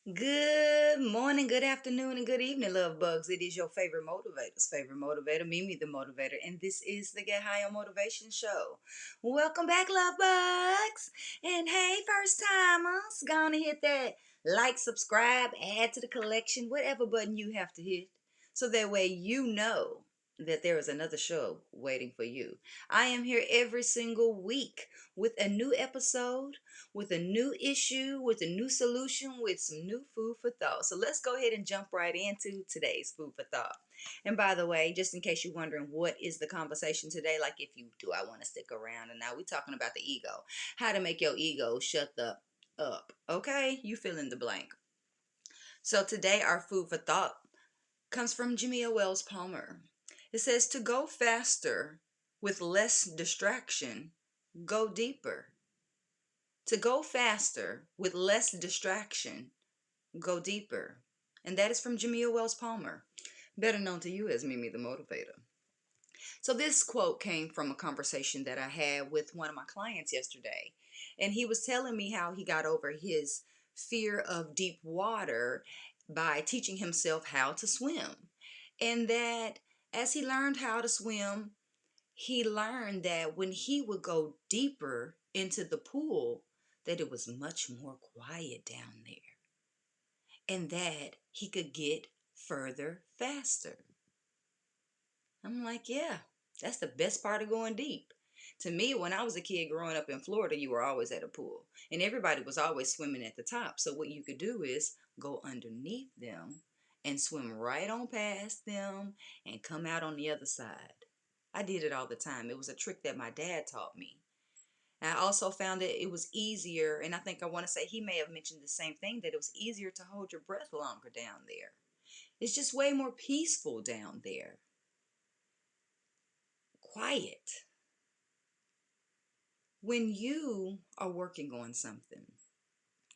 Good morning, good afternoon, and good evening, love bugs. It is your favorite motivator, Mimi the Motivator, and this is the Get High on Motivation Show. Welcome back, love bugs. And hey, first timers, go on and hit that like, subscribe, add to the collection, whatever button you have to hit, so that way you know that there is another show waiting for you. I am here every single week with a new episode, with a new issue, with a new solution, with some new food for thought. So let's go ahead and jump right into today's food for thought. And by the way, just in case you're wondering what is the conversation today, like if you do, I want to stick around. And now we're talking about the ego, how to make your ego shut the up. Okay, you fill in the blank. So today our food for thought comes from Jimmy Wells Palmer. It says to go faster with less distraction, go deeper. To go faster with less distraction, go deeper. And that is from Jamia Wells Palmer, better known to you as Mimi the Motivator. So this quote came from a conversation that I had with one of my clients yesterday. And he was telling me how he got over his fear of deep water by teaching himself how to swim. And that as he learned how to swim, he learned that when he would go deeper into the pool, that it was much more quiet down there and that he could get further faster. I'm like, yeah, that's the best part of going deep. To me, when I was a kid growing up in Florida, you were always at a pool and everybody was always swimming at the top. So what you could do is go underneath them and swim right on past them and come out on the other side. I did it all the time. It was a trick that my dad taught me. And I also found that it was easier, and I think I want to say he may have mentioned the same thing, that it was easier to hold your breath longer down there. It's just way more peaceful down there. Quiet. When you are working on something,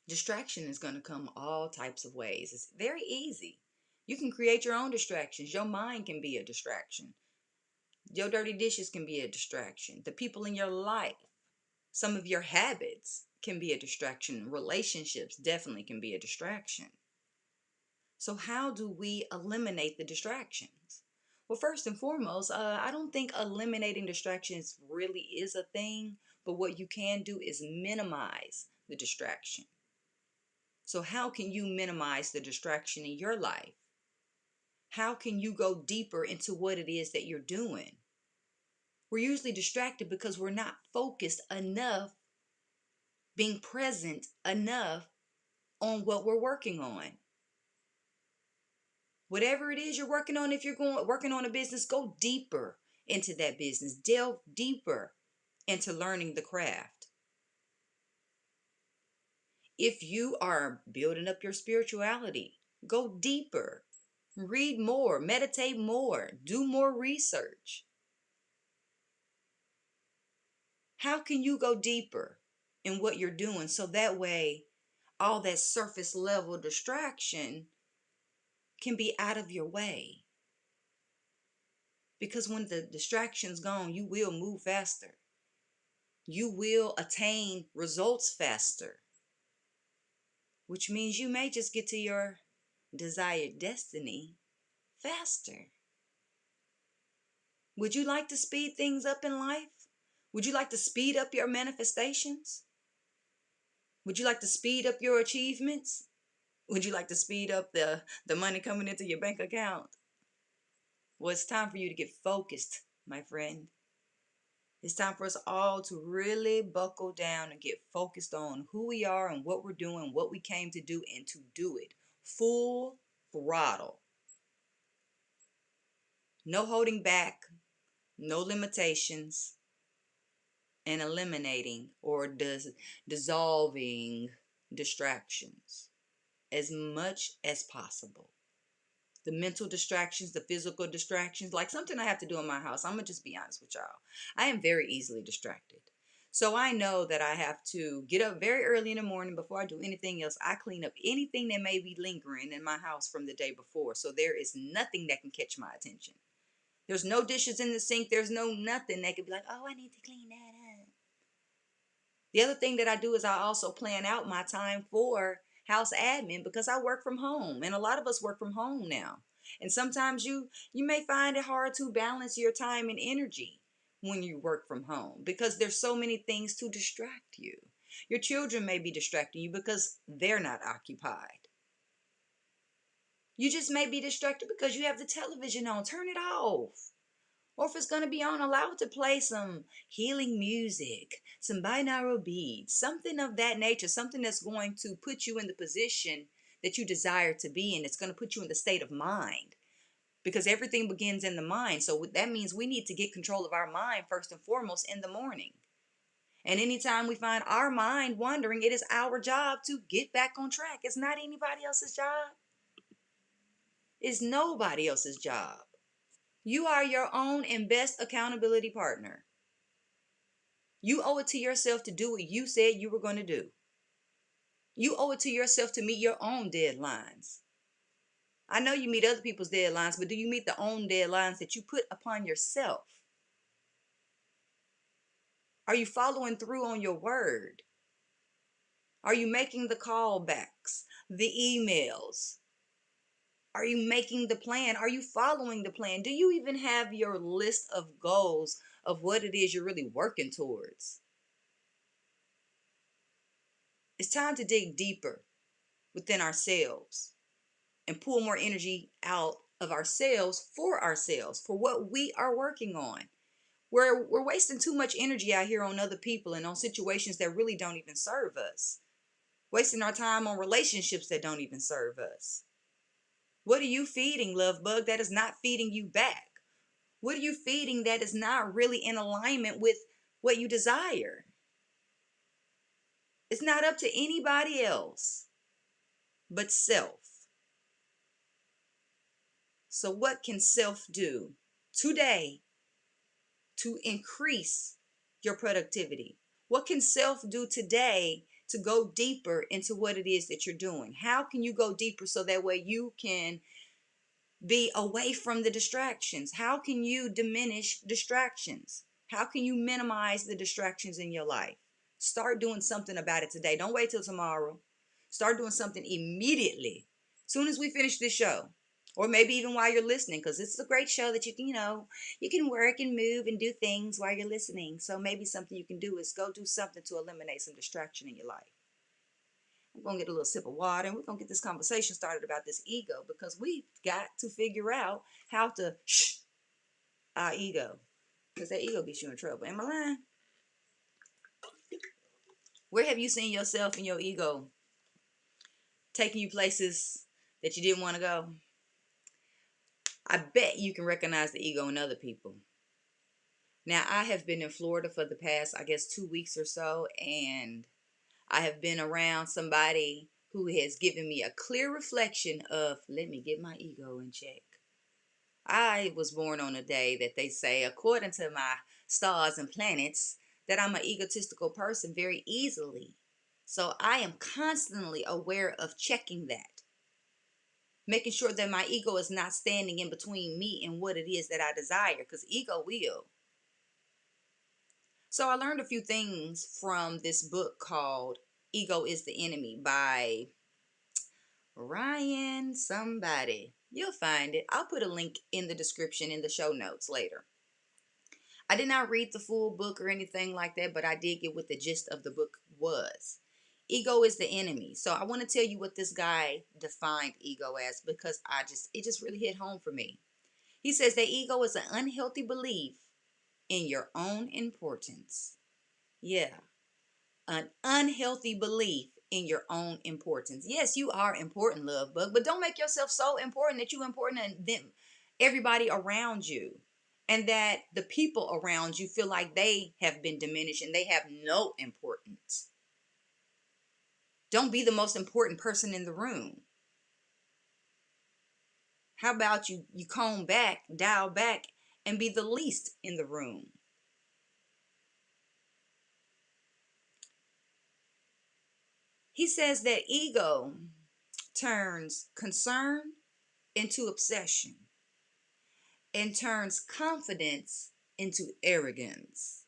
distraction is going to come all types of ways. It's very easy. You can create your own distractions. Your mind can be a distraction. Your dirty dishes can be a distraction. The people in your life, some of your habits can be a distraction. Relationships definitely can be a distraction. So how do we eliminate the distractions? Well, first and foremost, I don't think eliminating distractions really is a thing, but what you can do is minimize the distraction. So how can you minimize the distraction in your life? How can you go deeper into what it is that you're doing? We're usually distracted because we're not focused enough, being present enough on what we're working on. Whatever it is you're working on, if you're going working on a business, go deeper into that business. Delve deeper into learning the craft. If you are building up your spirituality, go deeper. Read more, meditate more, do more research. How can you go deeper in what you're doing so that way all that surface level distraction can be out of your way? Because when the distraction's gone, you will move faster. You will attain results faster, which means you may just get to your desired destiny faster. Would you like to speed things up in life? Would you like to speed up your manifestations? Would you like to speed up your achievements? Would you like to speed up the money coming into your bank account? Well, it's time for you to get focused, my friend. It's time for us all to really buckle down and get focused on who we are and what we're doing, what we came to do, and to do it full throttle. No holding back, no limitations, and eliminating or dissolving distractions as much as possible. The mental distractions, the physical distractions, like something I have to do in my house. I'm going to just be honest with y'all. I am very easily distracted. So I know that I have to get up very early in the morning before I do anything else. I clean up anything that may be lingering in my house from the day before. So there is nothing that can catch my attention. There's no dishes in the sink. There's no nothing that could be like, oh, I need to clean that up. The other thing that I do is I also plan out my time for house admin because I work from home, and a lot of us work from home now. And sometimes you may find it hard to balance your time and energy when you work from home because there's so many things to distract you. Your children may be distracting you because they're not occupied. You just may be distracted because you have the television on. Turn it off. Or if it's going to be on, allow it to play some healing music, some binaural beats, something of that nature, something that's going to put you in the position that you desire to be in. It's going to put you in the state of mind because everything begins in the mind. So that means we need to get control of our mind first and foremost in the morning. And anytime we find our mind wandering, it is our job to get back on track. It's not anybody else's job. It's nobody else's job. You are your own and best accountability partner. You owe it to yourself to do what you said you were going to do. You owe it to yourself to meet your own deadlines. I know you meet other people's deadlines, but do you meet the own deadlines that you put upon yourself? Are you following through on your word? Are you making the callbacks, the emails? Are you making the plan? Are you following the plan? Do you even have your list of goals of what it is you're really working towards? It's time to dig deeper within ourselves and pull more energy out of ourselves, for what we are working on. We're wasting too much energy out here on other people and on situations that really don't even serve us. Wasting our time on relationships that don't even serve us. What are you feeding, love bug, that is not feeding you back? What are you feeding that is not really in alignment with what you desire? It's not up to anybody else but self. So what can self do today to increase your productivity? What can self do today to go deeper into what it is that you're doing? How can you go deeper so that way you can be away from the distractions? How can you diminish distractions? How can you minimize the distractions in your life? Start doing something about it today. Don't wait till tomorrow. Start doing something immediately. As soon as we finish this show, or maybe even while you're listening, because it's a great show that you can work and move and do things while you're listening. So maybe something you can do is go do something to eliminate some distraction in your life. I'm going to get a little sip of water and we're going to get this conversation started about this ego, because we've got to figure out how to shh our ego, because that ego gets you in trouble. Am I lying? Where have you seen yourself and your ego taking you places that you didn't want to go? I bet you can recognize the ego in other people. Now, I have been in Florida for the past, I guess, 2 weeks or so, and I have been around somebody who has given me a clear reflection of, let me get my ego in check. I was born on a day that they say, according to my stars and planets, that I'm an egotistical person very easily. So I am constantly aware of checking that, making sure that my ego is not standing in between me and what it is that I desire, because ego will. So I learned a few things from this book called Ego is the Enemy by Ryan somebody. You'll find it. I'll put a link in the description in the show notes later. I did not read the full book or anything like that, but I did get what the gist of the book was. Ego is the enemy. So I want to tell you what this guy defined ego as, because it just really hit home for me. He says that ego is an unhealthy belief in your own importance. Yeah, an unhealthy belief in your own importance. Yes, you are important, love bug, but don't make yourself so important that you're important than everybody around you, and that the people around you feel like they have been diminished and they have no importance. Don't be the most important person in the room. How about you comb back, dial back, and be the least in the room? He says that ego turns concern into obsession and turns confidence into arrogance.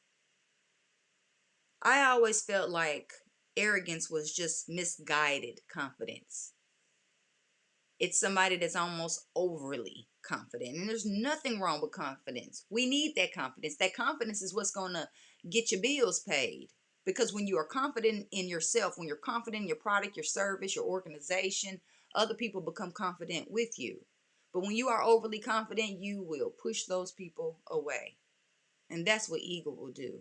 I always felt like Arrogance was just misguided confidence. It's somebody that's almost overly confident. And there's nothing wrong with confidence. We need that confidence. That confidence is what's going to get your bills paid. Because when you are confident in yourself, when you're confident in your product, your service, your organization, other people become confident with you. But when you are overly confident, you will push those people away. And that's what ego will do.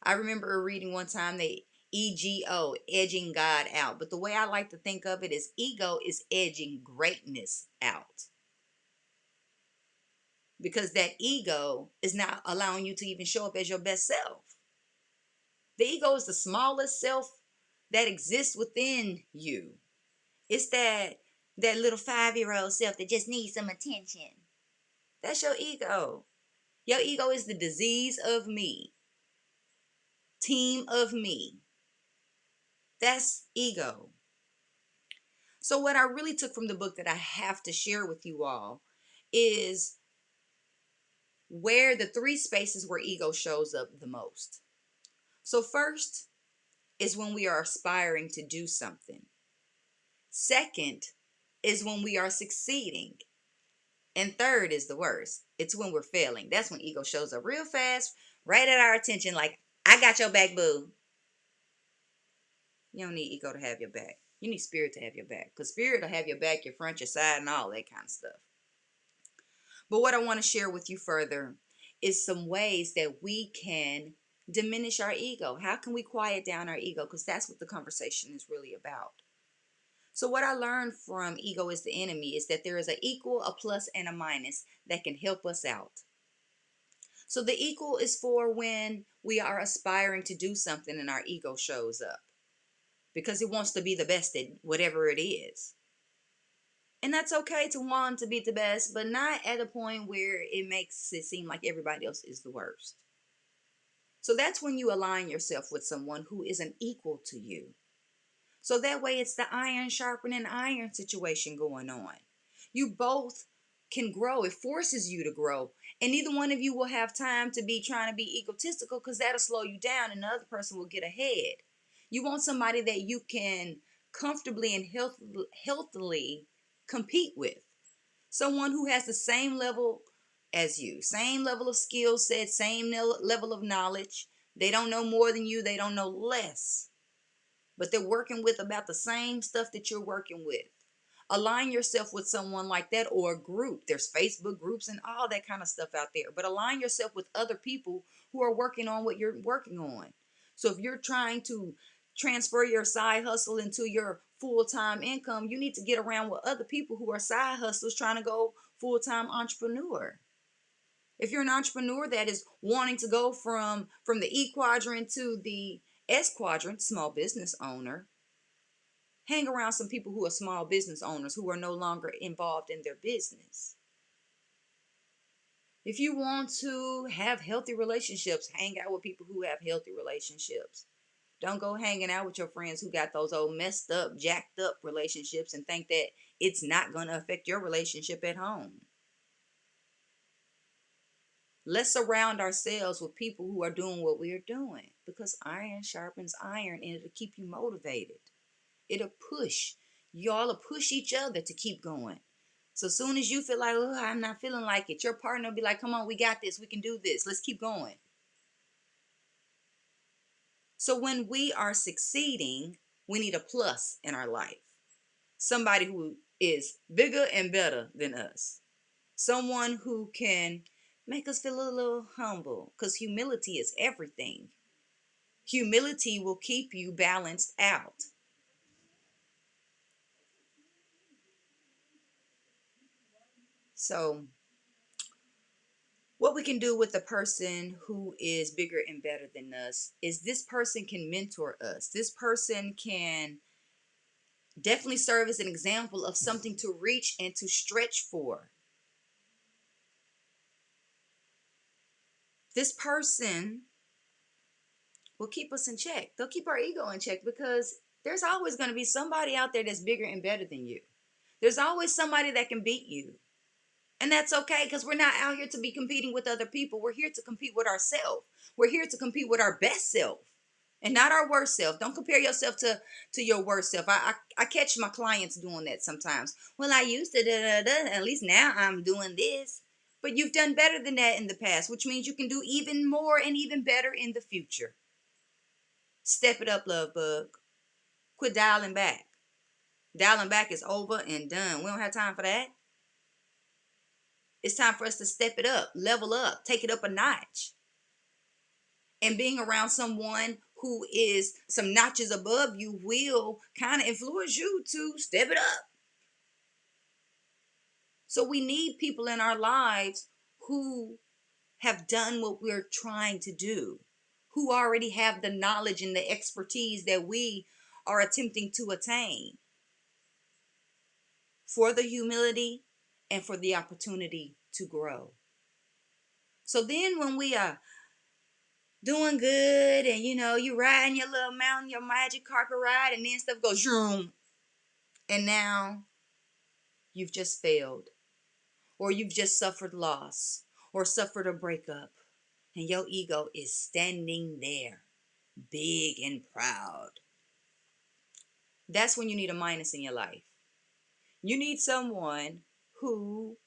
I remember reading one time that ego, edging God out. But the way I like to think of it is ego is edging greatness out. Because that ego is not allowing you to even show up as your best self. The ego is the smallest self that exists within you. It's that little 5-year-old self that just needs some attention. That's your ego. Your ego is the disease of me. Team of me. That's ego. So what I really took from the book that I have to share with you all is where the 3 spaces where ego shows up the most. So first is when we are aspiring to do something. Second is when we are succeeding. And third is the worst. It's when we're failing. That's when ego shows up real fast, right at our attention, like, I got your back, boo. You don't need ego to have your back. You need spirit to have your back. Because spirit will have your back, your front, your side, and all that kind of stuff. But what I want to share with you further is some ways that we can diminish our ego. How can we quiet down our ego? Because that's what the conversation is really about. So what I learned from Ego is the Enemy is that there is an equal, a plus, and a minus that can help us out. So the equal is for when we are aspiring to do something and our ego shows up because it wants to be the best at whatever it is. And that's okay to want to be the best, but not at a point where it makes it seem like everybody else is the worst. So that's when you align yourself with someone who is an equal to you. So that way it's the iron sharpening iron situation going on. You both can grow. It forces you to grow. And neither one of you will have time to be trying to be egotistical because that'll slow you down and the other person will get ahead. You want somebody that you can comfortably and healthily compete with. Someone who has the same level as you, same level of skill set, same level of knowledge. They don't know more than you. They don't know less. But they're working with about the same stuff that you're working with. Align yourself with someone like that or a group. There's Facebook groups and all that kind of stuff out there. But align yourself with other people who are working on what you're working on. So if you're trying to transfer your side hustle into your full-time income, you need to get around with other people who are side hustlers trying to go full-time entrepreneur. If you're an entrepreneur that is wanting to go from the E quadrant to the S quadrant, small business owner, hang around some people who are small business owners who are no longer involved in their business. If you want to have healthy relationships, hang out with people who have healthy relationships. Don't go hanging out with your friends who got those old messed up, jacked up relationships and think that it's not going to affect your relationship at home. Let's surround ourselves with people who are doing what we're doing because iron sharpens iron and it'll keep you motivated. It'll push. Y'all will push each other to keep going. So soon as you feel like, oh, I'm not feeling like it, your partner will be like, come on, we got this. We can do this. Let's keep going. So when we are succeeding, we need a plus in our life. Somebody who is bigger and better than us. Someone who can make us feel a little humble because humility is everything. Humility will keep you balanced out. So what we can do with a person who is bigger and better than us is this person can mentor us. This person can definitely serve as an example of something to reach and to stretch for. This person will keep us in check. They'll keep our ego in check because there's always going to be somebody out there that's bigger and better than you. There's always somebody that can beat you. And that's okay because we're not out here to be competing with other people. We're here to compete with ourselves. We're here to compete with our best self. and not our worst self. Don't compare yourself to your worst self. I catch my clients doing that sometimes. Well, I used to da, da, da, at least now I'm doing this. But you've done better than that in the past, which means you can do even more and even better in the future. Step it up, love bug. Quit dialing back. Dialing back is over and done. We don't have time for that. It's time for us to step it up, level up, take it up a notch. And being around someone who is some notches above you will kind of influence you to step it up. So we need people in our lives who have done what we're trying to do, who already have the knowledge and the expertise that we are attempting to attain, for the humility and for the opportunity to grow. So then when we are doing good and you riding your little mountain, your magic carpet ride, and then stuff goes zoom, and now you've just failed, or you've just suffered loss, or suffered a breakup, and your ego is standing there big and proud. That's when you need a minus in your life. You need someone who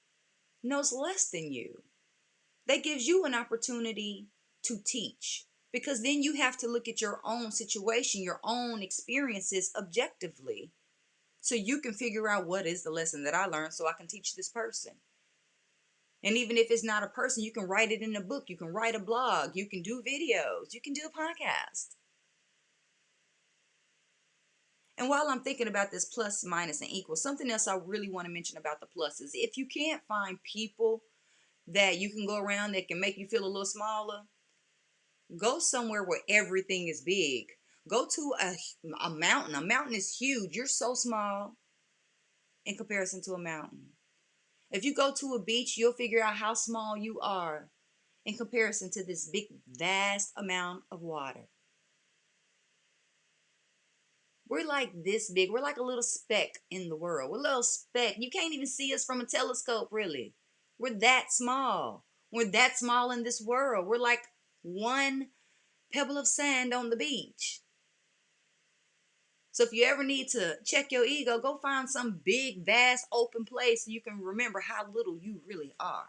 knows less than you. That gives you an opportunity to teach, because then you have to look at your own situation, your own experiences objectively, so you can figure out what is the lesson that I learned so I can teach this person. And even if it's not a person, you can write it in a book, you can write a blog, you can do videos, you can do a podcast. And while I'm thinking about this plus, minus, and equal, something else I really want to mention about the plus is if you can't find people that you can go around that can make you feel a little smaller, go somewhere where everything is big. Go to a mountain. A mountain is huge. You're so small in comparison to a mountain. If you go to a beach, you'll figure out how small you are in comparison to this big, vast amount of water. We're like this big. We're like a little speck in the world. We're a little speck. You can't even see us from a telescope, really. We're that small. We're that small in this world. We're like one pebble of sand on the beach. So if you ever need to check your ego, go find some big, vast, open place so you can remember how little you really are.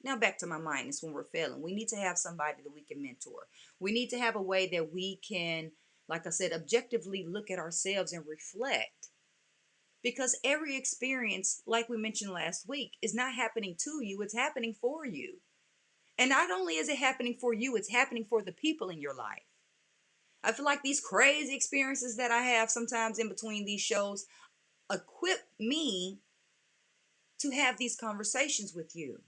Now back to my minus when we're failing. We need to have somebody that we can mentor. We need to have a way that we can, like I said, objectively look at ourselves and reflect. Because every experience, like we mentioned last week, is not happening to you, it's happening for you. And not only is it happening for you, it's happening for the people in your life. I feel like these crazy experiences that I have sometimes in between these shows equip me to have these conversations with you.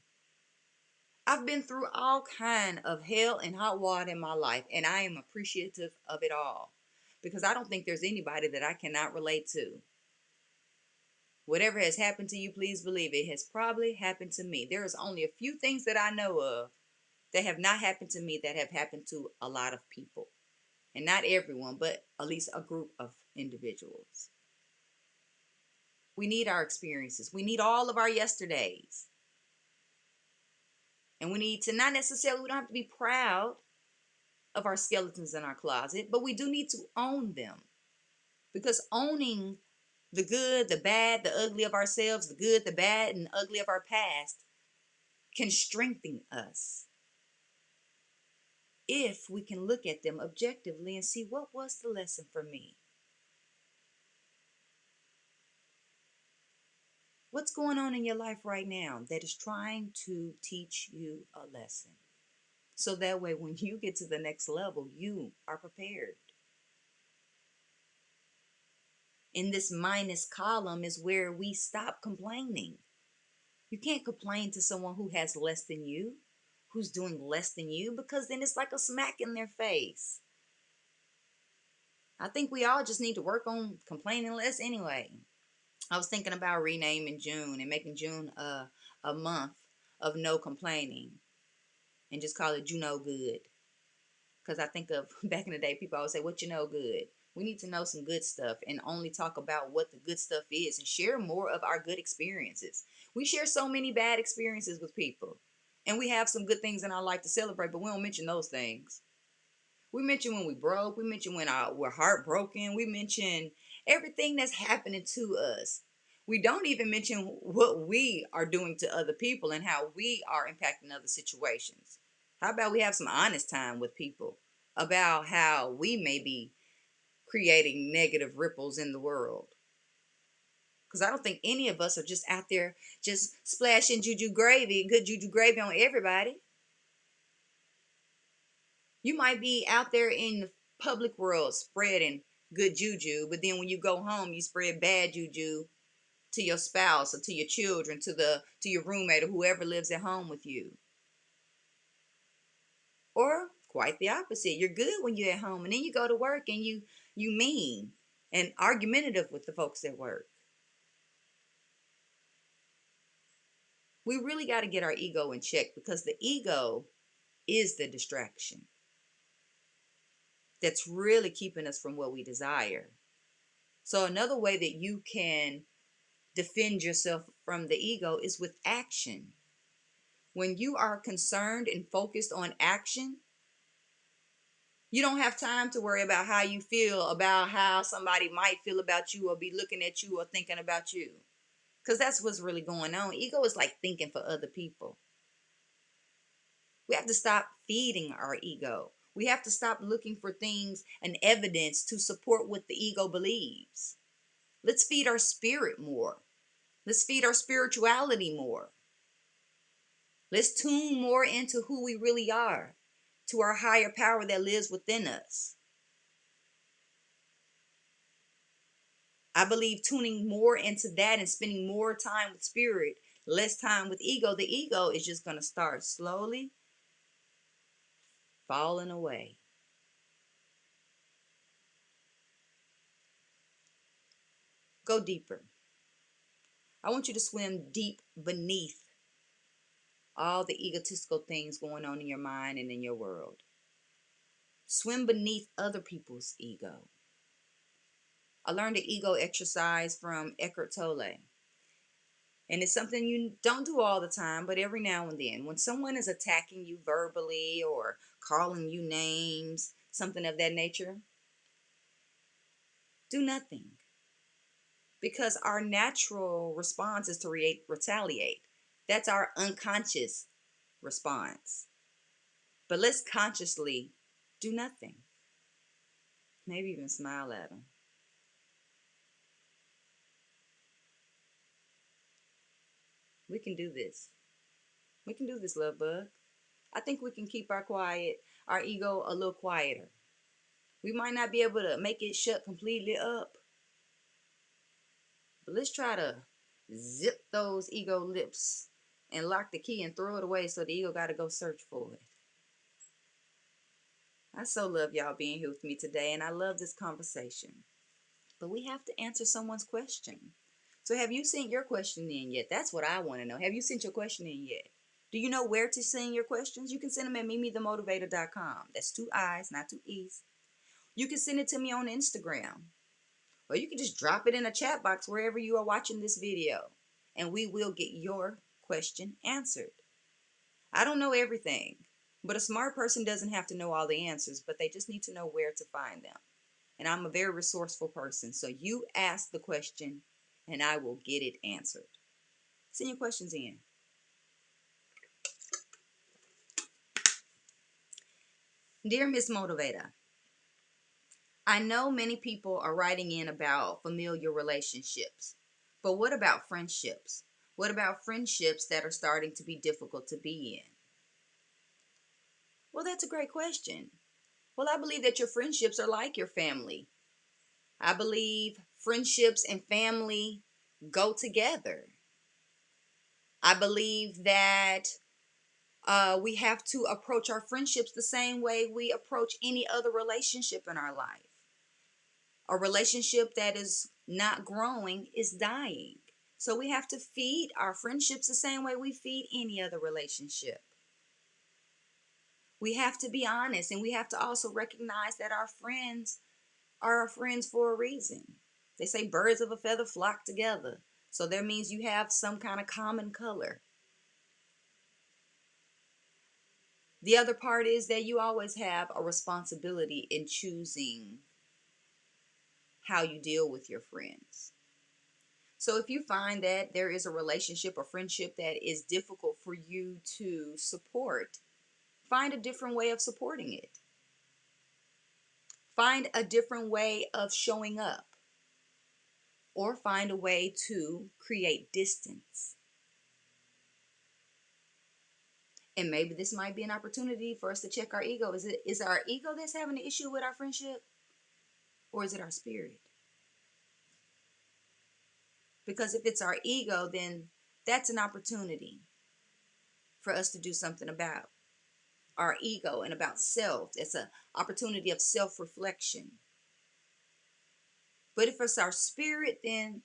I've been through all kind of hell and hot water in my life, and I am appreciative of it all, because I don't think there's anybody that I cannot relate to. Whatever has happened to you, please believe it has probably happened to me. There is only a few things that I know of that have not happened to me that have happened to a lot of people. And not everyone, but at least a group of individuals. We need our experiences. We need all of our yesterdays. And we need to not necessarily, we don't have to be proud of our skeletons in our closet, but we do need to own them. Because owning the good, the bad, the ugly of ourselves, the good, the bad, and ugly of our past can strengthen us if we can look at them objectively and see what was the lesson for me. What's going on in your life right now that is trying to teach you a lesson? So that way, when you get to the next level, you are prepared. In this minus column is where we stop complaining. You can't complain to someone who has less than you, who's doing less than you, because then it's like a smack in their face. I think we all just need to work on complaining less anyway. I was thinking about renaming June and making June a month of no complaining and just call it You Know Good. Because I think of back in the day, people always say, what you know good? We need to know some good stuff and only talk about what the good stuff is and share more of our good experiences. We share so many bad experiences with people, and we have some good things in our life to celebrate, but we don't mention those things. We mention when we broke. We mention when we're heartbroken. We mention everything that's happening to us. We don't even mention what we are doing to other people and how we are impacting other situations. How about we have some honest time with people about how we may be creating negative ripples in the world? Because I don't think any of us are just out there just splashing good juju gravy on everybody. You might be out there in the public world spreading good juju, but then when you go home, you spread bad juju to your spouse or to your children, to your roommate or whoever lives at home with you. Or quite the opposite. You're good when you're at home, and then you go to work and you mean and argumentative with the folks at work. We really got to get our ego in check, because the ego is the distraction that's really keeping us from what we desire. So another way that you can defend yourself from the ego is with action. When you are concerned and focused on action, you don't have time to worry about how you feel, about how somebody might feel about you or be looking at you or thinking about you. Because that's what's really going on. Ego is like thinking for other people. We have to stop feeding our ego. We have to stop looking for things and evidence to support what the ego believes. Let's feed our spirit more. Let's feed our spirituality more. Let's tune more into who we really are, to our higher power that lives within us. I believe tuning more into that and spending more time with spirit, less time with ego, the ego is just going to start slowly falling away. Go deeper. I want you to swim deep beneath all the egotistical things going on in your mind and in your world. Swim beneath other people's ego. I learned the ego exercise from Eckhart Tolle. And it's something you don't do all the time, but every now and then. When someone is attacking you verbally or calling you names, something of that nature, do nothing. Because our natural response is to retaliate. That's our unconscious response. But let's consciously do nothing. Maybe even smile at them. We can do this. We can do this, love bug. I think we can keep our ego a little quieter. We might not be able to make it shut completely up, but let's try to zip those ego lips and lock the key and throw it away so the ego got to go search for it. I so love y'all being here with me today, and I love this conversation. But we have to answer someone's question. So have you sent your question in yet? That's what I want to know. Have you sent your question in yet? Do you know where to send your questions? You can send them at mimileut.com. That's 2 I's, not 2 E's. You can send it to me on Instagram. Or you can just drop it in a chat box wherever you are watching this video, and we will get your question answered. I don't know everything, but a smart person doesn't have to know all the answers, but they just need to know where to find them. And I'm a very resourceful person, so you ask the question and I will get it answered. Send your questions in. Dear Miss Motivator, I know many people are writing in about familiar relationships, but what about friendships? What about friendships that are starting to be difficult to be in? Well, that's a great question. Well, I believe that your friendships are like your family. I believe friendships and family go together. I believe that we have to approach our friendships the same way we approach any other relationship in our life. A relationship that is not growing is dying. So we have to feed our friendships the same way we feed any other relationship. We have to be honest, and we have to also recognize that our friends are our friends for a reason. They say birds of a feather flock together. So that means you have some kind of common color. The other part is that you always have a responsibility in choosing how you deal with your friends. So if you find that there is a relationship or friendship that is difficult for you to support, find a different way of supporting it. Find a different way of showing up, or find a way to create distance. And maybe this might be an opportunity for us to check our ego. Is it our ego that's having an issue with our friendship, or is it our spirit? Because if it's our ego, then that's an opportunity for us to do something about our ego and about self. It's an opportunity of self-reflection. But if it's our spirit, then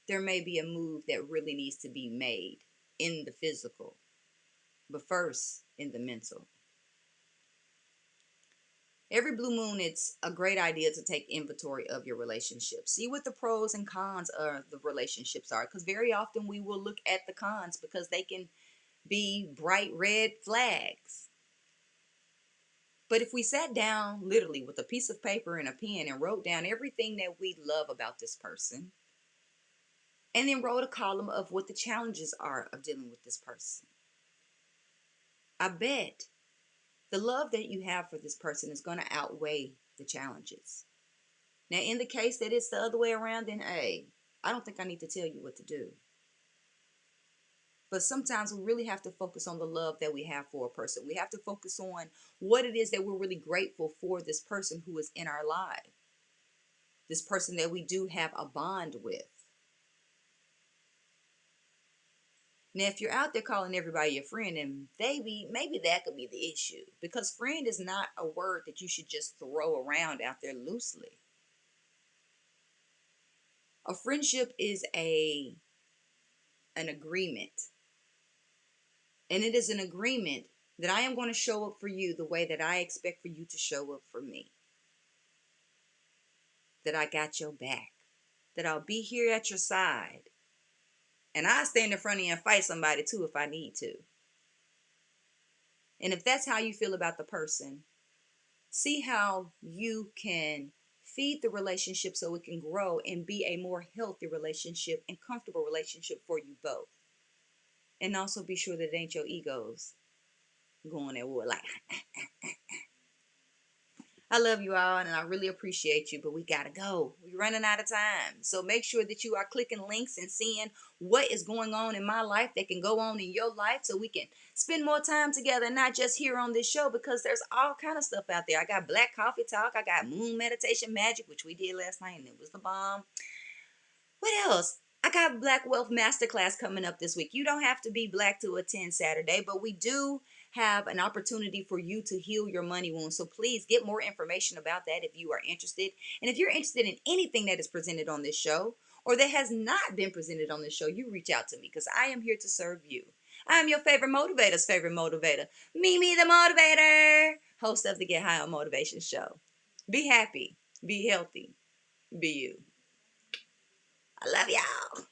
there may be a move that really needs to be made in the physical, but first in the mental. Every blue moon, it's a great idea to take inventory of your relationship. See what the pros and cons of the relationships are, because very often we will look at the cons because they can be bright red flags. But if we sat down literally with a piece of paper and a pen and wrote down everything that we love about this person, and then wrote a column of what the challenges are of dealing with this person, I bet the love that you have for this person is going to outweigh the challenges. Now, in the case that it's the other way around, then hey, I don't think I need to tell you what to do. But sometimes we really have to focus on the love that we have for a person. We have to focus on what it is that we're really grateful for this person who is in our life. This person that we do have a bond with. Now, if you're out there calling everybody your friend, then maybe that could be the issue. Because friend is not a word that you should just throw around out there loosely. A friendship is an agreement. And it is an agreement that I am going to show up for you the way that I expect for you to show up for me. That I got your back. That I'll be here at your side. And I'll stand in front of you and fight somebody too if I need to. And if that's how you feel about the person, see how you can feed the relationship so it can grow and be a more healthy relationship and comfortable relationship for you both. And also be sure that it ain't your egos going at war like, I love you all and I really appreciate you, but we gotta go. We're running out of time. So make sure that you are clicking links and seeing what is going on in my life that can go on in your life so we can spend more time together, not just here on this show, because there's all kind of stuff out there. I got Black Coffee Talk. I got Moon Meditation Magic, which we did last night and it was the bomb. What else? I got Black Wealth Masterclass coming up this week. You don't have to be black to attend Saturday, but we do have an opportunity for you to heal your money wounds. So please get more information about that if you are interested. And if you're interested in anything that is presented on this show or that has not been presented on this show, you reach out to me because I am here to serve you. I am your favorite motivator's favorite motivator, Mimi the Motivator, host of the Get High on Motivation show. Be happy, be healthy, be you. I love y'all.